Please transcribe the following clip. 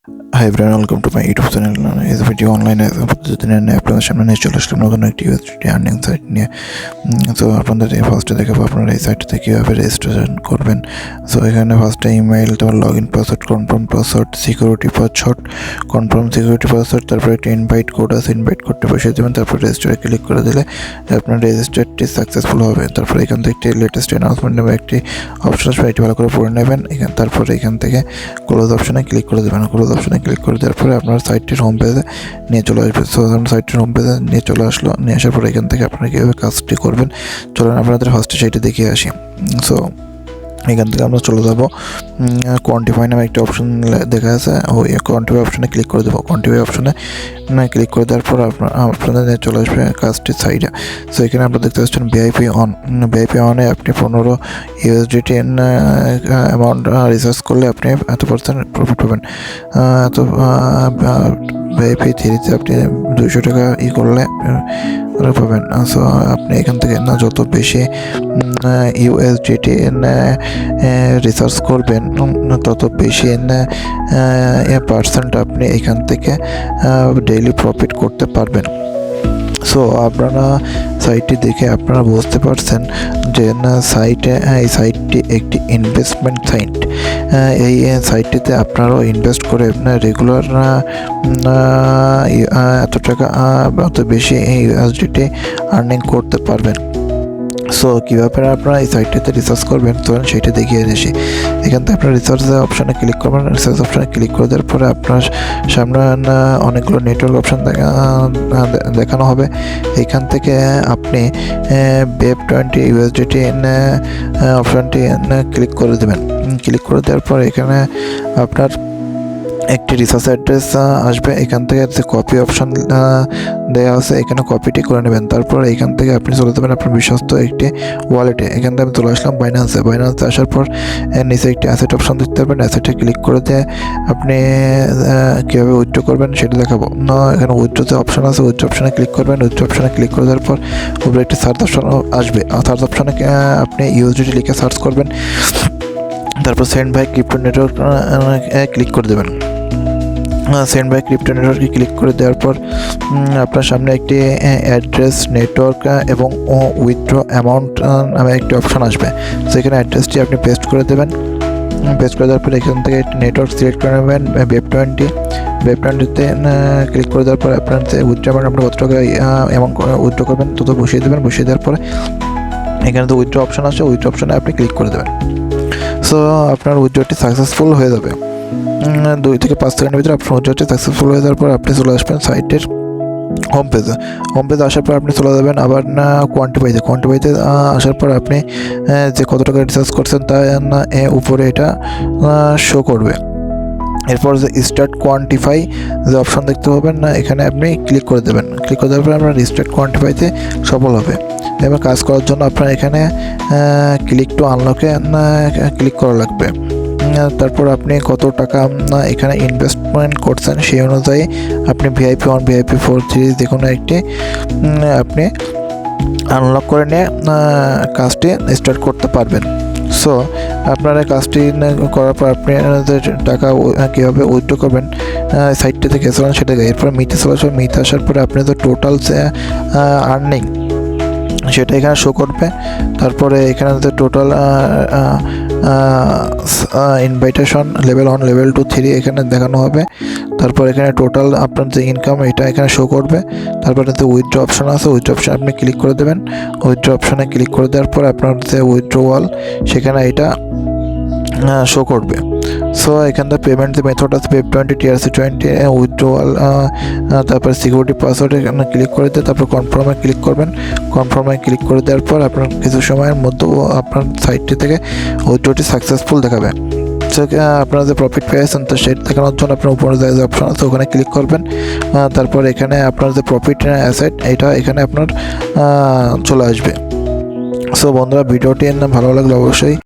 Hi everyone, welcome to my YouTube channel. This video online প্রতিদিনের আপনাদের সামনে নিয়ে চলে আসলাম নতুন একটি ইউএসডিটি আর্নিং সাইট নিয়ে। সো আপনাদের ফার্স্টে দেখাবো আপনারা এই সাইটটাতে কীভাবে রেজিস্ট্রেশন করবেন। সো এখানে ফার্স্টে ইমেইল, তারপর log in password, confirm password, security password, confirm security password, তারপর একটা ইনভাইট কোড আছে, ইনভাইট কোডটা বসিয়ে দেবেন। তারপর রেজিস্টারে ক্লিক করে দিলে আপনার রেজিস্টারটি সাকসেসফুল হবে। তারপর এখান থেকে একটি লেটেস্ট অ্যানাউন্সমেন্ট নেবে একটি অপশন আসবে, এটি ভালো করে পড়ে নেবেন। তারপরে এখান থেকে ক্লোজ অপশনে ক্লিক করে দেবেন। ক্লোজ অপশনে ক্লিক করে দেওয়ার পরে আপনার সাইটটির হোম পেজে নিয়ে চলে আসবে। সো আপনার সাইটটির হোম পেজে নিয়ে চলে আসলো, নিয়ে আসার পরে এখান থেকে আপনারা কীভাবে কাজটি করবেন চলেন আপনাদের ফার্স্টে সেইটা দেখিয়ে আসি। সো এখান থেকে আমরা চলে যাব কোয়ান্টিফাই নামে একটা অপশন দেখা আছে, ওই কোয়ান্টিফাই অপশনে ক্লিক করে দেবো। কোয়ান্টিফাই অপশনে ক্লিক করে দেওয়ার পর আপনাদের চলে আসবে কাজটির সাইডে। সো এখানে আপনারা দেখতে পাচ্ছেন ভিআইপি অন। ভিআইপি অনে আপনি 15 USDT অ্যামাউন্ট রিচার্জ করলে আপনি এত % প্রফিট পাবেন। তো ভিআইপি 3-তে আপনি 200 টাকা করলে পাবেন। সো আপনি এখান থেকে যত বেশি USDT রিসার্চ করবেন তত বেশি % আপনি এখান থেকে ডেইলি প্রফিট করতে পারবেন। সো আপনারা সাইটটি দেখে আপনারা বুঝতে পারছেন যে এই সাইটটি একটি ইনভেস্টমেন্ট সাইট। এই সাইটটিতে আপনারাও ইনভেস্ট করে রেগুলার এত টাকা এত বেশি USDT আর্নিং করতে পারবেন। সো কীভাবে আপনারা এই সাইটটিতে রিসার্চ করবেন তো সেইটা দেখিয়ে দিয়েছি। এখান থেকে আপনার রিসার্চ অপশানে ক্লিক করবেন। রিসার্চ অপশানে ক্লিক করে দেওয়ার পরে আপনার সামনে অনেকগুলো নেটওয়ার্ক অপশান দেখানো হবে। এখান থেকে আপনি Web20 USDT অপশানটি ক্লিক করে দেবেন। ক্লিক করে দেওয়ার পর এখানে আপনার একটি রিসার্চ অ্যাড্রেস আসবে। এখান থেকে যে কপি অপশন দেওয়া আছে এখানে কপিটি করে নেবেন। তারপর এখান থেকে আপনি চলে যাবেন আপনার বিশ্বস্ত একটি ওয়ালেটে। এখান থেকে আমি চলে আসলাম বাইন্যান্সে। বাইন্যান্সে আসার পর নিচে একটি অ্যাসেট অপশন দেখতে পাবেন। অ্যাসেটে ক্লিক করে দিয়ে আপনি কীভাবে উইথড্র করবেন সেটা দেখাবো। এখানে উইথড্রোতে অপশন আছে, উইথড্র অপশানে ক্লিক করবেন। উইথড্র অপশানে ক্লিক করে দেওয়ার পর উপরে একটি সার্চ অপশন আসবে। সার্চ অপশানে আপনি USDT লিখে সার্চ করবেন। তারপর send by crypto network click করে দেবেন। সেন্ড বাই ক্রিপ্টো নেটওয়ার্কে ক্লিক করে দেওয়ার পর আপনার সামনে একটি অ্যাড্রেস, নেটওয়ার্ক এবং উইথড্র অ্যামাউন্ট নামে একটি অপশান আসবে। সেখানে অ্যাড্রেসটি আপনি পেস্ট করে দেবেন। পেস্ট করে দেওয়ার পর এখান থেকে একটি নেটওয়ার্ক সিলেক্ট করে নেবেন Web20। Web20-তে ক্লিক করে দেওয়ার পর আপনার যে উইথড্র অ্যামাউন্ট আপনি কত টাকা অ্যামাউন্ট উইথড্র করবেন তত বসিয়ে দেবেন। বসিয়ে দেওয়ার পরে এখানে তো উইথড্র অপশান আছে, উইথড্র অপশানে আপনি ক্লিক করে দেবেন। সো আপনার উইথড্রটি সাকসেসফুল হয়ে যাবে। 2 থেকে 5 সেকেন্ডের ভিতরে আপনার উইথড্রটি সাকসেসফুল হয়ে যাওয়ার পর আপনি চলে আসবেন সাইটের হোম পেজে। হোম পেজে আসার পর আপনি চলে যাবেন আবার কোয়ান্টিফাইতে। কোয়ান্টিফাইতে আসার পর আপনি যে কত টাকা রিচার্জ করছেন তা উপরে এটা শো করবে। এরপর যে স্টার্ট কোয়ান্টিফাই যে অপশন দেখতে পাবেন এখানে আপনি ক্লিক করে দেবেন। ক্লিক করে দেওয়ার পর আপনার স্টার্ট কোয়ান্টিফাইতে সফল হবে। এবার কাজ করার জন্য আপনার এখানে ক্লিক টু আনলকে ক্লিক করা লাগবে। তারপর আপনি কত টাকা এখানে ইনভেস্টমেন্ট করছেন সেই অনুযায়ী আপনি VIP 1, VIP 4, 3 যে কোনো একটি আপনি আনলক করে নিয়ে কাজটি স্টার্ট করতে পারবেন। সো আপনারা কাজটি করার পর আপনি টাকা কীভাবে উইথড্র করবেন সাইটটি থেকে চলেন সেটা। এরপর মিতে চলে আসবে। মিতে আসার পরে আপনি তো টোটাল যে আর্নিং সেটা এখানে শো করবে। তারপরে এখানে যে টোটাল ইনভাইটেশন লেভেল 1, লেভেল 2, 3 এখানে দেখানো হবে। তারপর এখানে টোটাল আপনার যে ইনকাম এটা এখানে শো করবে। তারপরে যে উইথড্র অপশন আছে, উইথড্র অপশন আপনি ক্লিক করে দেবেন। উইথড্র অপশানে ক্লিক করে দেওয়ার পর আপনার যে উইথড্রওয়াল সেখানে এটা শো করবে। সো এখান থেকে পেমেন্ট যে মেথড আছে Web20, TRC20, উইথড্রওয়াল, তারপর সিকিউরিটি পাসওয়ার্ডে ক্লিক করে দিয়ে তারপর কনফার্মে ক্লিক করবেন। কনফার্মে ক্লিক করে দেওয়ার পর আপনার কিছু সময়ের মধ্যে আপনার সাইটটি থেকে উইথড্রটি সাকসেসফুল দেখাবে। আপনারা যে প্রফিট পেয়েছেন তো সেটা দেখানোর জন্য আপনার উপরে যে অপশন আছে ওখানে ক্লিক করবেন। তারপর এখানে আপনার যে প্রফিট অ্যাসেট এটা এখানে আপনার চলে আসবে। সো বন্ধুরা ভিডিওটি ভালো লাগলে অবশ্যই